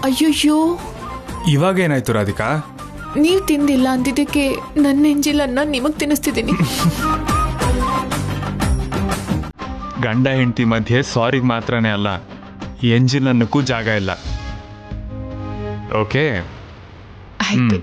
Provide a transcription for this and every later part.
ಅಯ್ಯಯ್ಯೋ, ಇವಾಗ ಏನಾಯ್ತು ರಾಧಿಕಾ? ನೀವ್ ತಿಂದಿಲ್ಲ ಅಂದಿದ್ದಕ್ಕೆ ನನ್ನ ಎಂಜಿಲನ್ನ ನಿಮಗ್ ತಿನ್ನಿಸ್ತಿದ್ದೀನಿ. ಗಂಡ ಹೆಂಡತಿ ಮಧ್ಯೆ ಸಾರಿಗೆ ಮಾತ್ರನೇ ಅಲ್ಲ, ಎಂಜಿನ್ ಅನ್ನಕ್ಕೂ ಜಾಗ ಇಲ್ಲ. ಓಕೆ, ಆಯ್ತು.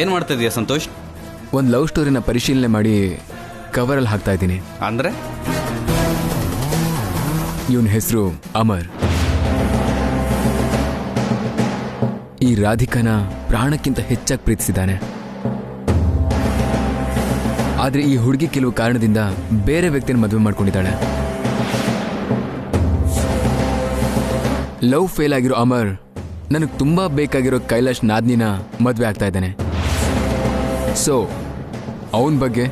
ಏನ್ ಮಾಡ್ತಾ ಇದೀಯ ಸಂತೋಷ್? ಒಂದು ಲವ್ ಸ್ಟೋರಿನ ಪರಿಶೀಲನೆ ಮಾಡಿ ಕವರಲ್ಲಿ ಹಾಕ್ತಾ ಇದ್ದೀನಿ. ಅಂದ್ರೆ ಇವನ ಹೆಸರು ಅಮರ್. ಈ ರಾಧಿಕಾನ ಪ್ರಾಣಕ್ಕಿಂತ ಹೆಚ್ಚಾಗಿ ಪ್ರೀತಿಸಿದ್ದಾನೆ. ಆದ್ರೆ ಈ ಹುಡುಗಿ ಕೆಲವು ಕಾರಣದಿಂದ ಬೇರೆ ವ್ಯಕ್ತಿನ ಮದುವೆ ಮಾಡ್ಕೊಂಡಿದ್ದಾಳೆ. ಲವ್ ಫೇಲ್ ಆಗಿರೋ ಅಮರ್ ನನಗೆ ತುಂಬಾ ಬೇಕಾಗಿರೋ ಕೈಲಾಶ್ ನಾದ್ನಿನ ಮದುವೆ ಆಗ್ತಾ ಇದ್ದಾನೆ. ಸೊ ಅವನ ಬಗ್ಗೆ,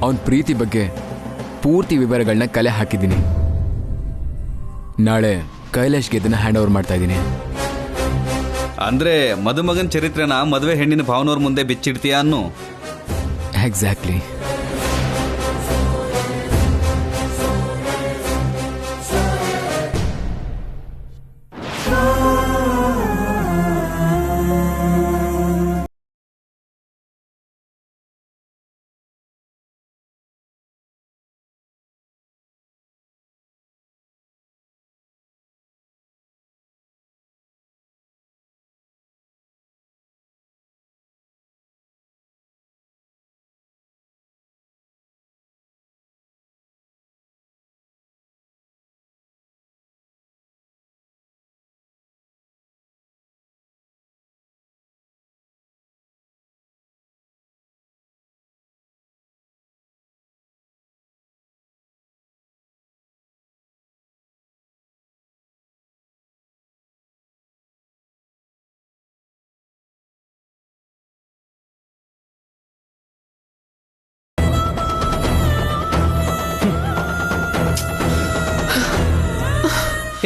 ಅವನ ಪ್ರೀತಿ ಬಗ್ಗೆ ಪೂರ್ತಿ ವಿವರಗಳನ್ನ ಕಲೆ ಹಾಕಿದ್ದೀನಿ. ನಾಳೆ ಕೈಲಾಶ್ಗೆ ಇದನ್ನ ಹ್ಯಾಂಡ್ ಓವರ್ ಮಾಡ್ತಾ ಇದ್ದೀನಿ. ಅಂದ್ರೆ ಮದುಮಗನ್ ಚರಿತ್ರೆನ ಮದುವೆ ಹೆಣ್ಣಿನ ಭಾವನವ್ರ ಮುಂದೆ ಬಿಚ್ಚಿಡ್ತೀಯಾ ಅನ್ನು? ಎಕ್ಸಾಕ್ಟ್ಲಿ.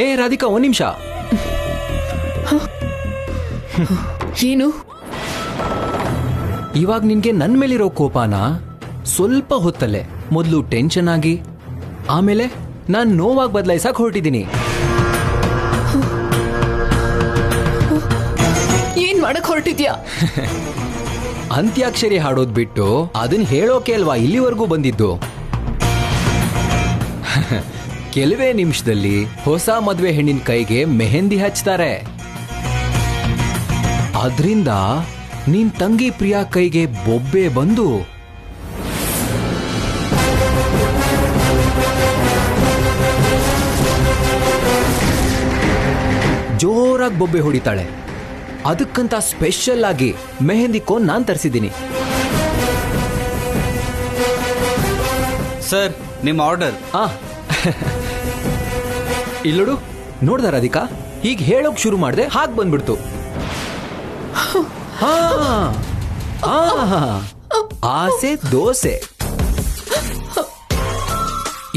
ಏ ರಾಧಿಕಾ, ಒಂದ್ ನಿಮಿಷ. ಏನು? ಇವಾಗ ನಿನ್ಗೆ ನನ್ ಮೇಲಿರೋ ಕೋಪಾನ ಸ್ವಲ್ಪ ಹೊತ್ತಲ್ಲೇ ಮೊದಲು ಟೆನ್ಷನ್ ಆಗಿ ಆಮೇಲೆ ನಾನ್ ನೋವಾಗಿ ಬದಲಾಯಿಸಕ್ ಹೊರಟಿದ್ದೀನಿ. ಏನ್ ಮಾಡಕ್ ಹೊರಟಿದ್ಯಾ? ಅಂತ್ಯಾಕ್ಷರಿ ಹಾಡೋದ್ ಬಿಟ್ಟು ಅದನ್ನ ಹೇಳೋಕೆ ಅಲ್ವಾ ಇಲ್ಲಿವರೆಗೂ ಬಂದಿದ್ದು. ಕೆಲವೇ ನಿಮಿಷದಲ್ಲಿ ಹೊಸ ಮದುವೆ ಹೆಣ್ಣಿನ ಕೈಗೆ ಮೆಹಂದಿ ಹಚ್ತಾರೆ. ಅದ್ರಿಂದ ನಿನ್ ತಂಗಿ ಪ್ರಿಯಾ ಕೈಗೆ ಬೊಬ್ಬೆ ಬಂದು ಜೋರಾಗಿ ಬೊಬ್ಬೆ ಹೊಡಿತಾಳೆ. ಅದಕ್ಕಂತ ಸ್ಪೆಷಲ್ ಆಗಿ ಮೆಹಂದಿ ಕೋನ್ ನಾನ್ ತರಿಸಿದ್ದೀನಿ. ಸರ್, ನಿಮ್ಮ ಆರ್ಡರ್. ಇಲ್ಲೋಡು, ನೋಡ್ದ ರಾಧಿಕಾ, ಹೀಗೆ ಹೇಳೋಕ್ ಶುರು ಮಾಡಿದೆ, ಹಾಗೆ ಬಂದ್ಬಿಡ್ತು. ಆಸೆ ದೋಸೆ.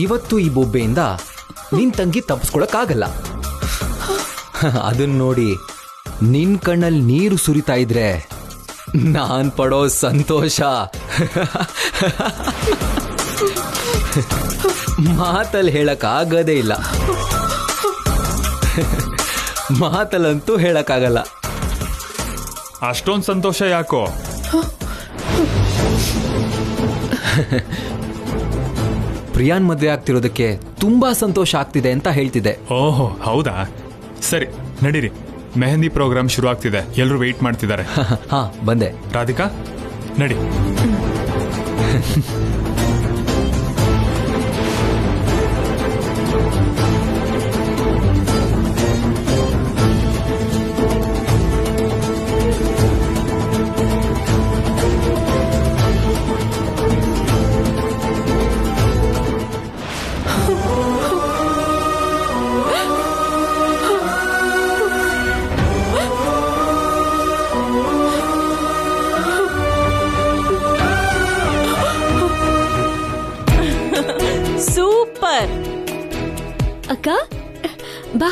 ಇವತ್ತು ಈ ಬೊಬ್ಬೆಯಿಂದ ನಿನ್ ತಂಗಿ ತಪ್ಪಿಸ್ಕೊಳಕ್ಕಾಗಲ್ಲ. ಅದನ್ನ ನೋಡಿ ನಿನ್ ಕಣ್ಣಲ್ಲಿ ನೀರು ಸುರಿತಾ ಇದ್ರೆ ನಾನ್ ಪಡೋ ಸಂತೋಷ ಮಾತಲ್ಲಿ ಹೇಳಕ್ ಆಗದೇ ಇಲ್ಲ. ಮಾತಲ್ಲಂತೂ ಹೇಳಕ್ಕಾಗಲ್ಲ. ಅಷ್ಟೊಂದು ಸಂತೋಷ ಯಾಕೋ? ಪ್ರಿಯಾನ್ ಮದ್ವೆ ಆಗ್ತಿರೋದಕ್ಕೆ ತುಂಬಾ ಸಂತೋಷ ಆಗ್ತಿದೆ ಅಂತ ಹೇಳ್ತಿದೆ. ಓಹೋ, ಹೌದಾ? ಸರಿ, ನಡೀರಿ. ಮೆಹಂದಿ ಪ್ರೋಗ್ರಾಮ್ ಶುರು ಆಗ್ತಿದೆ, ಎಲ್ಲರೂ ವೆಯ್ಟ್ ಮಾಡ್ತಿದ್ದಾರೆ. ಹಾ, ಬಂದೆ. ರಾಧಿಕಾ, ನಡಿ. ಸೂಪರ್ ಅಕ್ಕ ಬಾ.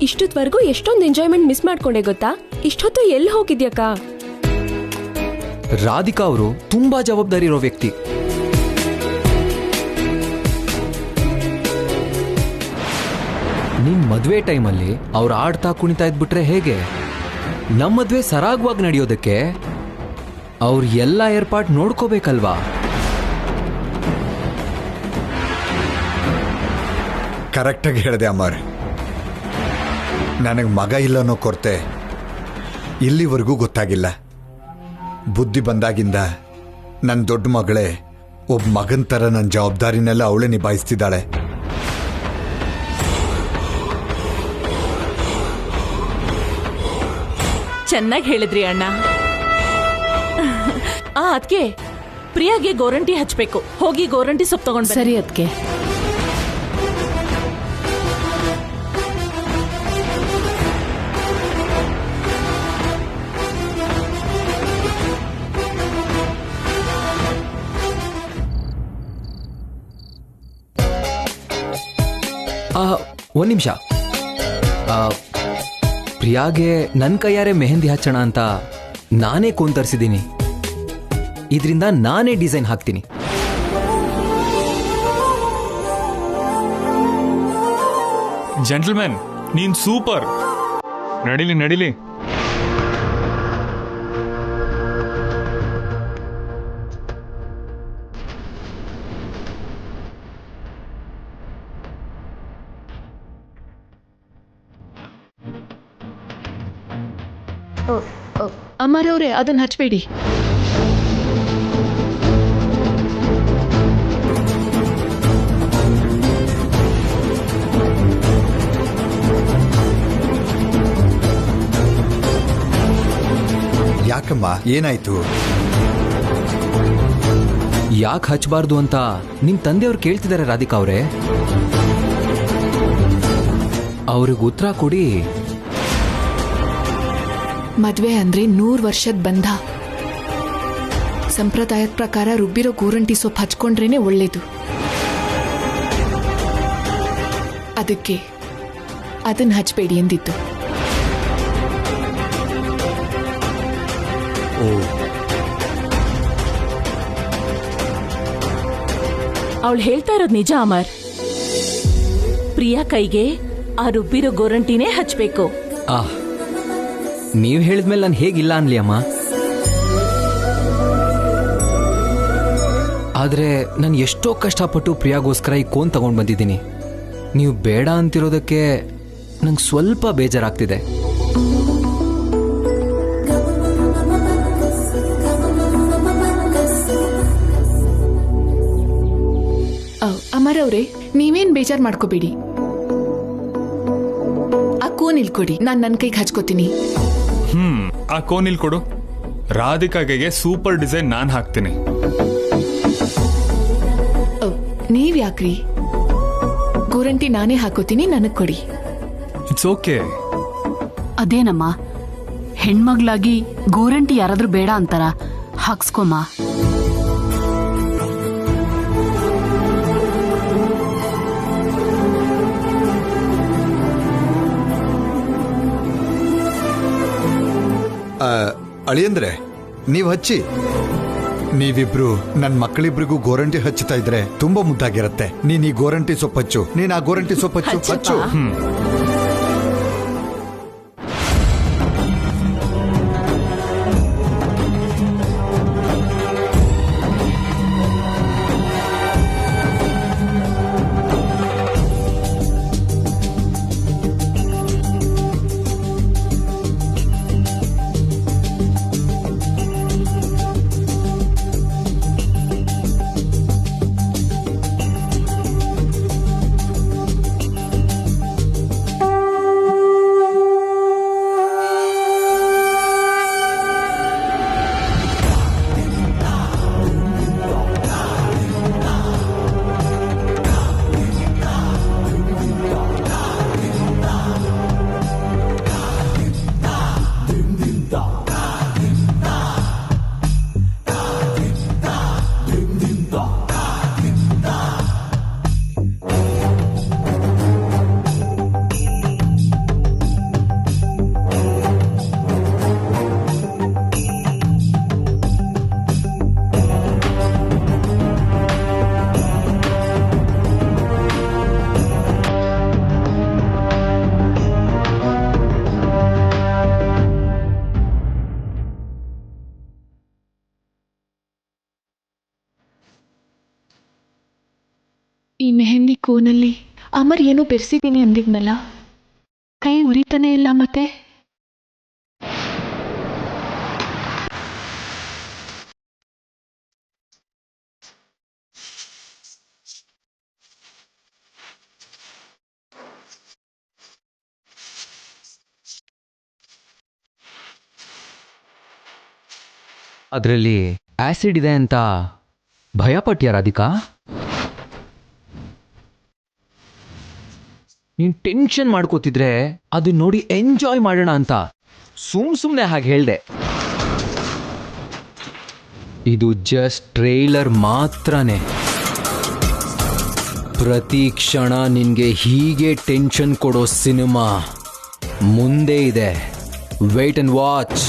ಇಷ್ಟೊತ್ವರೆಗೂ ಎಷ್ಟೊಂದು ಎಂಜಾಯ್ಮೆಂಟ್ ಮಿಸ್ ಮಾಡ್ಕೊಂಡೆ ಗೊತ್ತಾ? ಇಷ್ಟೊತ್ತು ಎಲ್ಲಿ ಹೋಗಿದ್ಯಕ್ಕ? ರಾಧಿಕಾ ಅವರು ತುಂಬಾ ಜವಾಬ್ದಾರಿ ಇರೋ ವ್ಯಕ್ತಿ. ನಿನ್ ಮದ್ವೆ ಟೈಮಲ್ಲಿ ಅವ್ರು ಆಡ್ತಾ ಕುಣಿತಾ ಇದ್ಬಿಟ್ರೆ ಹೇಗೆ? ನಮ್ಮ ಮದ್ವೆ ಸರಾಗವಾಗಿ ನಡೆಯೋದಕ್ಕೆ ಅವ್ರು ಎಲ್ಲ ಏರ್ಪಾಟ್ ನೋಡ್ಕೋಬೇಕಲ್ವಾ? ಕರೆಕ್ಟಾಗಿ ಹೇಳಿದೆ ಅಮರ್. ನನಗೆ ಮಗ ಇಲ್ಲ ಅನ್ನೋ ಕೊರತೆ ಇಲ್ಲಿವರೆಗೂ ಗೊತ್ತಾಗಿಲ್ಲ. ಬುದ್ಧಿ ಬಂದಾಗಿಂದ ನನ್ನ ದೊಡ್ಡ ಮಗಳೇ ಒಬ್ಬ ಮಗನ ಥರ ನನ್ನ ಜವಾಬ್ದಾರಿನೆಲ್ಲ ಅವಳೇ ನಿಭಾಯಿಸ್ತಿದ್ದಾಳೆ. ಚೆನ್ನಾಗಿ ಹೇಳಿದ್ರಿ ಅಣ್ಣ. ಅದಕ್ಕೆ ಪ್ರಿಯಾಗೆ ಗೋರಂಟಿ ಹಚ್ಬೇಕು. ಹೋಗಿ ಗೋರಂಟಿ ಸೊಪ್ಪು ತಗೊಂಡು ಸರಿ ಅದಕ್ಕೆ. ಒಂದ್ ನಿಮಿಷ. ಪ್ರಿಯಾಗೆ ನನ್ನ ಕೈಯಾರೆ ಮೆಹಂದಿ ಹಚ್ಚೋಣ ಅಂತ ನಾನೇ ಕೋನ್ ತರಿಸಿದ್ದೀನಿ. ಇದರಿಂದ ನಾನೇ ಡಿಸೈನ್ ಹಾಕ್ತೀನಿ. ಜೆಂಟಲ್ಮೆನ್, ನೀನ್ ಸೂಪರ್. ನಡಿಲಿ ನಡಿಲಿ. ಅಮ್ಮರವ್ರೆ, ಅದನ್ನ ಹಚ್ಬೇಡಿ. ಯಾಕಮ್ಮ, ಏನಾಯ್ತು? ಯಾಕೆ ಹಚ್ಚಬಾರ್ದು ಅಂತ ನಿಮ್ ತಂದೆಯವ್ರು ಕೇಳ್ತಿದ್ದಾರೆ ರಾಧಿಕಾ ಅವರೇ. ಅವ್ರಿಗೆ ಉತ್ತರ ಕೊಡಿ. ಮದ್ವೆ ಅಂದ್ರೆ 100 ವರ್ಷದ ಬಂಧ. ಸಂಪ್ರದಾಯದ ಪ್ರಕಾರ ರುಬ್ಬಿರೋ ಗೋರಂಟಿ ಸೊಪ್ಪು ಹಚ್ಕೊಂಡ್ರೇನೆ ಒಳ್ಳೇದು. ಅದಕ್ಕೆ ಅದನ್ನ ಹಚ್ಬೇಡಿ ಎಂದಿತ್ತು. ಅವಳು ಹೇಳ್ತಾ ಇರೋದು ನಿಜ ಅಮರ್. ಪ್ರಿಯಾ ಕೈಗೆ ಆ ರುಬ್ಬಿರೋ ಗೋರಂಟಿನೇ ಹಚ್ಬೇಕು. ನೀವ್ ಹೇಳಿದ್ಮೇಲೆ ನಾನು ಹೇಗಿಲ್ಲ ಅನ್ಲಿ ಅಮ್ಮ. ಆದ್ರೆ ನಾನು ಎಷ್ಟೋ ಕಷ್ಟಪಟ್ಟು ಪ್ರಿಯಾಗೋಸ್ಕರ ಈ ಕೋನ್ ತಗೊಂಡ್ ಬಂದಿದ್ದೀನಿ. ನೀವು ಬೇಡ ಅಂತಿರೋದಕ್ಕೆ ನಂಗೆ ಸ್ವಲ್ಪ ಬೇಜಾರಾಗ್ತಿದೆ. ಅಮರವ್ರೆ, ನೀವೇನ್ ಬೇಜಾರ್ ಮಾಡ್ಕೋಬೇಡಿ. ಆ ಕೋನ್ ಇಲ್ಕೊಡಿ, ನಾನ್ ನನ್ನ ಕೈಗೆ ಹಚ್ಕೋತೀನಿ. ಆ ಕೋನಿಲ್ ಕೊಡು. ರಾಧಿಕಾಗೆ ಸೂಪರ್ ಡಿಸೈನ್ ನಾನ್ ಹಾಕ್ತೀನಿ. ನೀವ್ ಯಾಕ್ರಿ? ಗೋರಂಟಿ ನಾನೇ ಹಾಕೋತೀನಿ, ನನಗ್ ಕೊಡಿ. It's okay. ಅದೇನಮ್ಮ, ಹೆಣ್ಮಗ್ಳಾಗಿ ಗೋರಂಟಿ ಯಾರಾದ್ರೂ ಬೇಡ ಅಂತಾರ? ಹಾಕ್ಸ್ಕೊಮ್ಮ. ಅಳಿಯಂದ್ರೆ, ನೀವ್ ಹಚ್ಚಿ. ನೀವಿಬ್ರು ನನ್ನ ಮಕ್ಕಳಿಬ್ರಿಗೂ ಗೋರಂಟಿ ಹಚ್ಚುತ್ತಾ ಇದ್ರೆ ತುಂಬಾ ಮುದ್ದಾಗಿರತ್ತೆ. ನೀನ್ ಈ ಗೋರಂಟಿ ಸೊಪ್ಪು ಹಚ್ಚು. ನೀನ್ ಆ ಗೋರಂಟಿ ಸೊಪ್ಪು ಹಚ್ಚು. ಈ ಮೆಹಂದಿ ಕೋನಲ್ಲಿ ಅಮರ್ ಏನೋ ಬೆರೆಸಿದ್ದೀನಿ ಅಂದಿದ್ನಲ್ಲ, ಕೈ ಉರಿತಾನೆ ಇಲ್ಲ ಮತ್ತೆ. ಅದರಲ್ಲಿ ಆಸಿಡ್ ಇದೆ ಅಂತ ಭಯಪಟ್ಟ್ಯಾ ರಾಧಿಕಾ? ನೀನು ಟೆನ್ಷನ್ ಮಾಡ್ಕೋತಿದ್ರೆ ಅದು ನೋಡಿ ಎಂಜಾಯ್ ಮಾಡೋಣ ಅಂತ ಸುಮ್ಮನೆ ಹಾಗೆ ಹೇಳ್ದೆ. ಇದು ಜಸ್ಟ್ ಟ್ರೇಲರ್ ಮಾತ್ರನೇ. ಪ್ರತಿ ಕ್ಷಣ ನಿನಗೆ ಹೀಗೆ ಟೆನ್ಷನ್ ಕೊಡೋ ಸಿನಿಮಾ ಮುಂದೆ ಇದೆ. Wait and watch.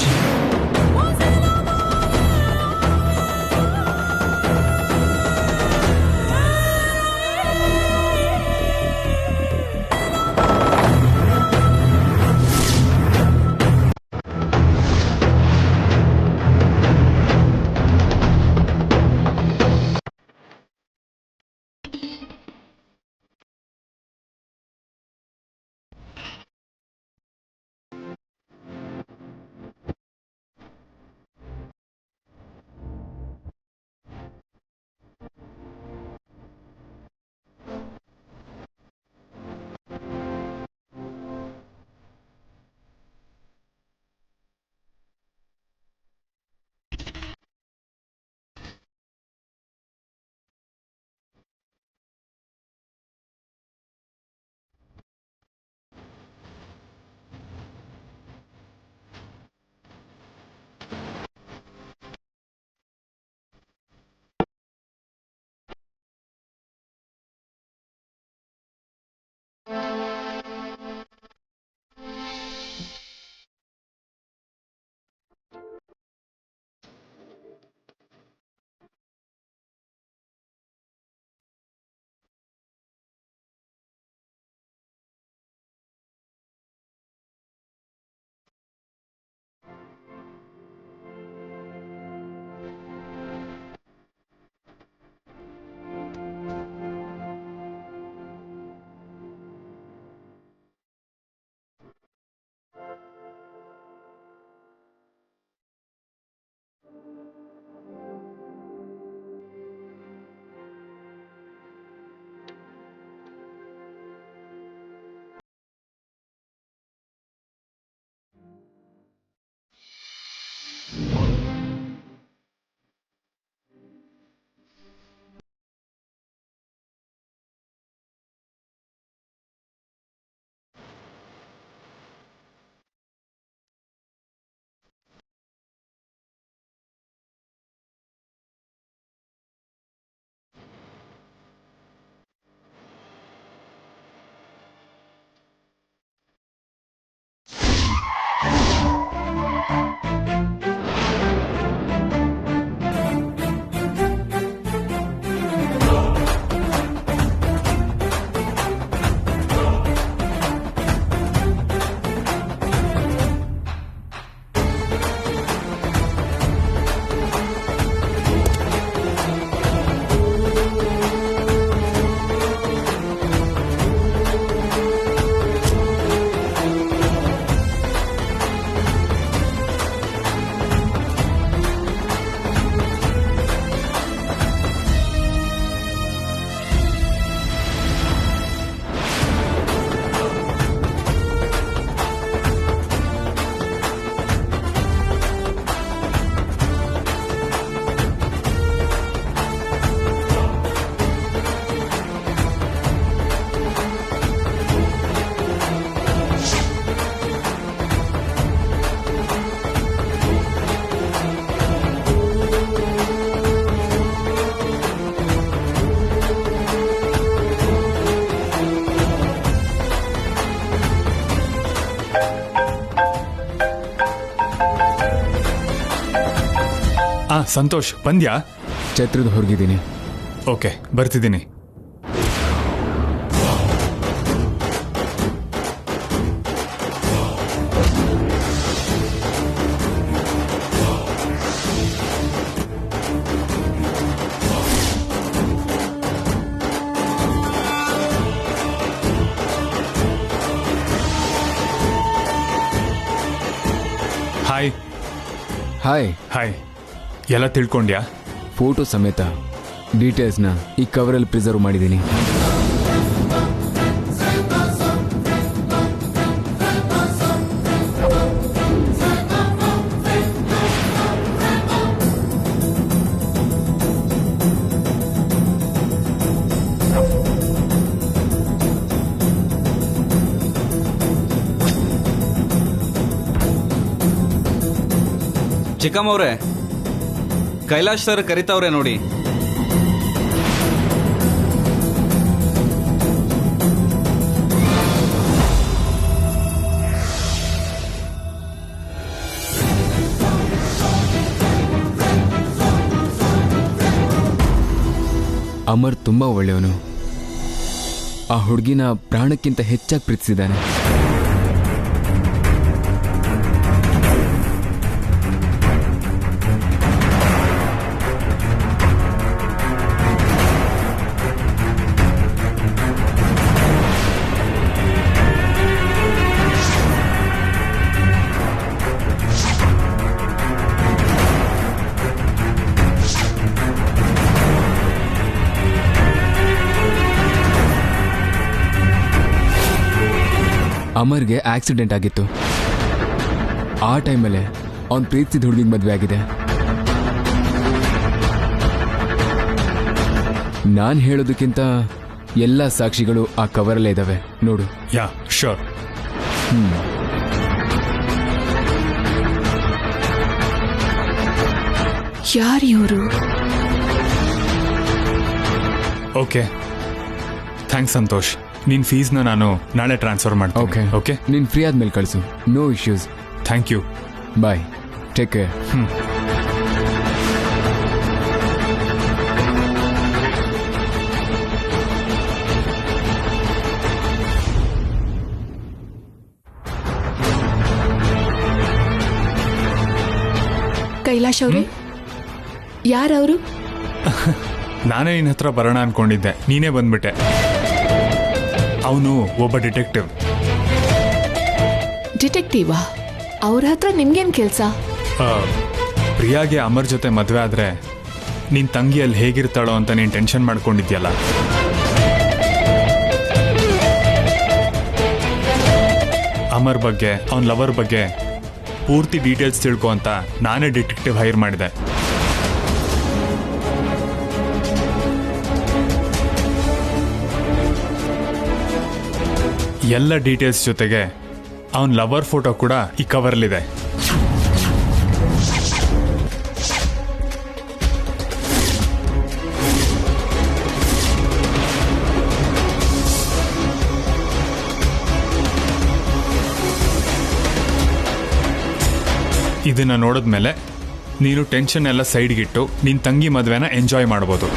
ಸಂತೋಷ್ ಬಂದ್ಯಾ? ಛತ್ರದ ಹೊರಗಿದ್ದೀನಿ. ಓಕೆ, ಬರ್ತಿದ್ದೀನಿ. ಹಾಯ್. ಹಾಯ್, ಎಲ್ಲ ತಿಳ್ಕೊಂಡ್ಯಾ? ಫೋಟೋ ಸಮೇತ ಡೀಟೇಲ್ಸ್ನ ಈ ಕವರಲ್ಲಿ ಪ್ರಿಸರ್ವ್ ಮಾಡಿದ್ದೀನಿ. ಚಿಕ್ಕಮ್ಮವ್ರೆ, ಕೈಲಾಶ್ ಸರ್ ಕರಿತಾವ್ರೆ ನೋಡಿ. ಅಮರ್ ತುಂಬಾ ಒಳ್ಳೆಯವನು. ಆ ಹುಡುಗಿನ ಪ್ರಾಣಕ್ಕಿಂತ ಹೆಚ್ಚಾಗಿ ಪ್ರೀತಿಸಿದ್ದಾನೆ. ಅಮರ್ಗೆ ಆಕ್ಸಿಡೆಂಟ್ ಆಗಿತ್ತು. ಆ ಟೈಮಲ್ಲೇ ಅವನು ಪ್ರೀತಿಸಿದ ಹುಡುಗಿಗೆ ಮದುವೆ ಆಗಿದೆ. ನಾನು ಹೇಳೋದಕ್ಕಿಂತ ಎಲ್ಲ ಸಾಕ್ಷಿಗಳು ಆ ಕವರಲ್ಲೇ ಇದ್ದಾವೆ, ನೋಡು. ಯಾ, ಶೋರ್. ಯಾರು ಇವರು? Okay, thanks Santosh. ನಿನ್ನ ಫೀಸ್ನ ನಾನು ನಾಳೆ ಟ್ರಾನ್ಸ್ಫರ್ ಮಾಡ್ತೀನಿ. ಓಕೆ ಓಕೆ, ನೀನು ಫ್ರೀ ಆದ್ಮೇಲೆ ಕಳಿಸು. No issues. Thank you. Bye, take care. Kailash ಅವ್ರೆ, ಯಾರವರು? ನಾನೇ ನಿನ್ನ ಹತ್ರ ಬರೋಣ ಅನ್ಕೊಂಡಿದ್ದೆ, ನೀನೇ ಬಂದ್ಬಿಟ್ಟೆ. ಅವನು ಒಬ್ಬ ಡಿಟೆಕ್ಟಿವ್. ಡಿಟೆಕ್ಟಿವಾ? ಅವ್ರ ಹತ್ರ ನಿಮ್ಗೇನ್ ಕೆಲ್ಸ? ಪ್ರಿಯಾಗೆ ಅಮರ್ ಜೊತೆ ಮದುವೆ ಆದ್ರೆ ನಿನ್ ತಂಗಿ ಅಲ್ಲಿ ಹೇಗಿರ್ತಾಳೋ ಅಂತ ನೀನ್ ಟೆನ್ಷನ್ ಮಾಡ್ಕೊಂಡಿದ್ಯಲ್ಲ. ಅಮರ್ ಬಗ್ಗೆ, ಅವನ ಲವರ್ ಬಗ್ಗೆ ಪೂರ್ತಿ ಡೀಟೇಲ್ಸ್ ತಿಳ್ಕೊ ಅಂತ ನಾನೇ ಡಿಟೆಕ್ಟಿವ್ ಹೈರ್ ಮಾಡಿದೆ. ಎಲ್ಲ ಡೀಟೇಲ್ಸ್ ಜೊತೆಗೆ ಅವನ ಲವರ್ ಫೋಟೋ ಕೂಡ ಈ ಕವರ್ಲಿದೆ. ಇದನ್ನ ನೋಡಿದ್ಮೇಲೆ ನೀನು ಟೆನ್ಷನ್ ಎಲ್ಲ ಸೈಡ್ಗಿಟ್ಟು ನಿನ್ನ ತಂಗಿ ಮದುವೆನ ಎಂಜಾಯ್ ಮಾಡ್ಬೋದು.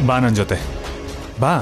ಬಾ ನನ್ನ ಜೊತೆ, ಬಾ.